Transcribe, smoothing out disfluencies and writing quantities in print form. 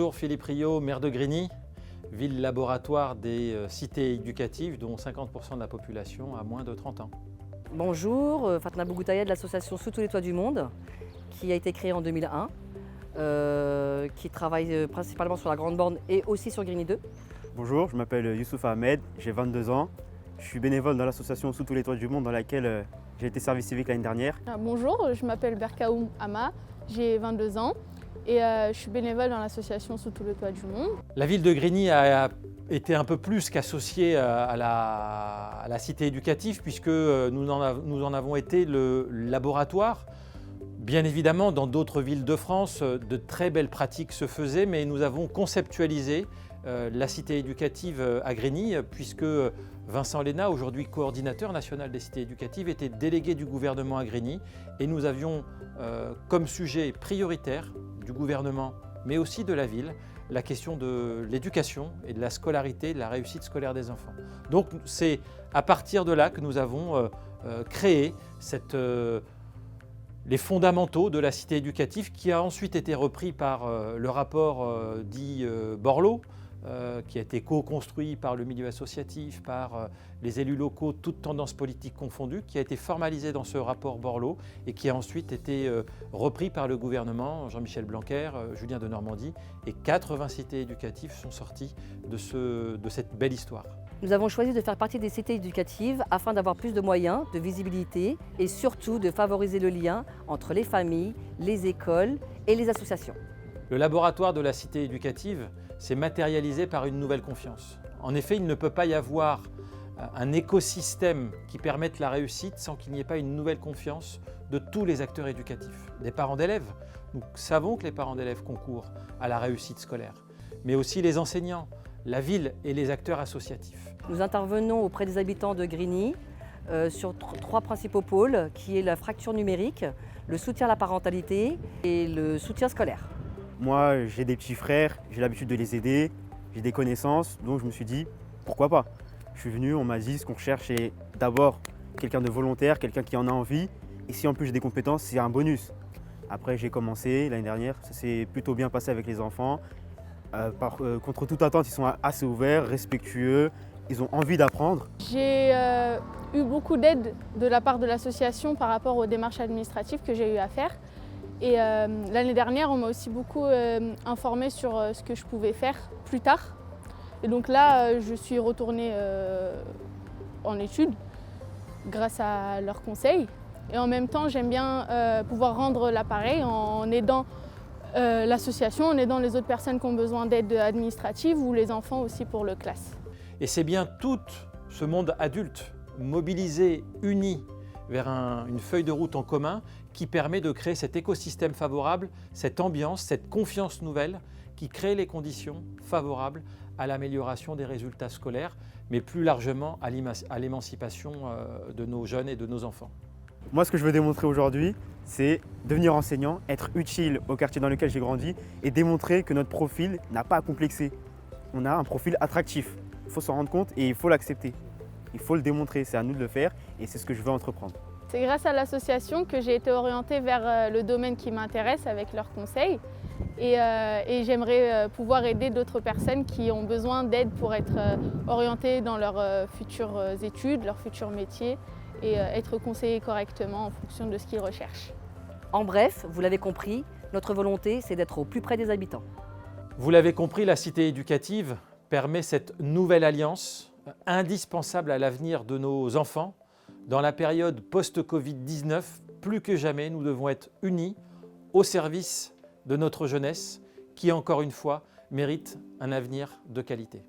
Bonjour, Philippe Riot, maire de Grigny, ville laboratoire des cités éducatives dont 50% de la population a moins de 30 ans. Bonjour, Fatna Bougoutaïa de l'association Sous tous les toits du monde, qui a été créée en 2001, qui travaille principalement sur la Grande Borne et aussi sur Grigny 2. Bonjour, je m'appelle Youssouf Ahmed, j'ai 22 ans. Je suis bénévole dans l'association Sous tous les toits du monde dans laquelle j'ai été service civique l'année dernière. Bonjour, je m'appelle Berkaoum Ama, j'ai 22 ans et je suis bénévole dans l'association Sous tous les toits du monde. La ville de Grigny a été un peu plus qu'associée à la cité éducative puisque nous en avons été le laboratoire. Bien évidemment, dans d'autres villes de France, de très belles pratiques se faisaient, mais nous avons conceptualisé la cité éducative à Grigny, puisque Vincent Léna, aujourd'hui coordinateur national des cités éducatives, était délégué du gouvernement à Grigny et nous avions comme sujet prioritaire du gouvernement, mais aussi de la ville, la question de l'éducation et de la scolarité, de la réussite scolaire des enfants. Donc c'est à partir de là que nous avons créé les fondamentaux de la cité éducative qui a ensuite été repris par le rapport dit Borloo, qui a été co-construit par le milieu associatif, par les élus locaux, toutes tendances politiques confondues, qui a été formalisé dans ce rapport Borloo et qui a ensuite été repris par le gouvernement, Jean-Michel Blanquer, Julien Denormandie, et 80 cités éducatives sont sorties de cette belle histoire. Nous avons choisi de faire partie des cités éducatives afin d'avoir plus de moyens, de visibilité et surtout de favoriser le lien entre les familles, les écoles et les associations. Le laboratoire de la cité éducative s'est matérialisé par une nouvelle confiance. En effet, il ne peut pas y avoir un écosystème qui permette la réussite sans qu'il n'y ait pas une nouvelle confiance de tous les acteurs éducatifs, des parents d'élèves. Nous savons que les parents d'élèves concourent à la réussite scolaire, mais aussi les enseignants, la ville et les acteurs associatifs. Nous intervenons auprès des habitants de Grigny sur trois principaux pôles, qui est la fracture numérique, le soutien à la parentalité et le soutien scolaire. Moi, j'ai des petits frères, j'ai l'habitude de les aider, j'ai des connaissances, donc je me suis dit, pourquoi pas? Je suis venu, on m'a dit ce qu'on cherche c'est d'abord quelqu'un de volontaire, quelqu'un qui en a envie, et si en plus j'ai des compétences, c'est un bonus. Après, j'ai commencé l'année dernière, ça s'est plutôt bien passé avec les enfants. Contre toute attente, ils sont assez ouverts, respectueux, ils ont envie d'apprendre. J'ai eu beaucoup d'aide de la part de l'association par rapport aux démarches administratives que j'ai eu à faire. Et l'année dernière, on m'a aussi beaucoup informé sur ce que je pouvais faire plus tard. Et donc là, je suis retournée en études grâce à leurs conseils. Et en même temps, j'aime bien pouvoir rendre l'appareil en aidant l'association, en aidant les autres personnes qui ont besoin d'aide administrative ou les enfants aussi pour le classe. Et c'est bien tout ce monde adulte mobilisé, uni, vers une feuille de route en commun qui permet de créer cet écosystème favorable, cette ambiance, cette confiance nouvelle qui crée les conditions favorables à l'amélioration des résultats scolaires, mais plus largement à l'émancipation de nos jeunes et de nos enfants. Moi, ce que je veux démontrer aujourd'hui, c'est devenir enseignant, être utile au quartier dans lequel j'ai grandi et démontrer que notre profil n'a pas à complexer. On a un profil attractif, il faut s'en rendre compte et il faut l'accepter. Il faut le démontrer, c'est à nous de le faire et c'est ce que je veux entreprendre. C'est grâce à l'association que j'ai été orientée vers le domaine qui m'intéresse avec leurs conseils et j'aimerais pouvoir aider d'autres personnes qui ont besoin d'aide pour être orientées dans leurs futures études, leurs futurs métiers et être conseillées correctement en fonction de ce qu'ils recherchent. En bref, vous l'avez compris, notre volonté, c'est d'être au plus près des habitants. Vous l'avez compris, la cité éducative permet cette nouvelle alliance indispensable à l'avenir de nos enfants. Dans la période post-Covid-19, plus que jamais, nous devons être unis au service de notre jeunesse qui, encore une fois, mérite un avenir de qualité.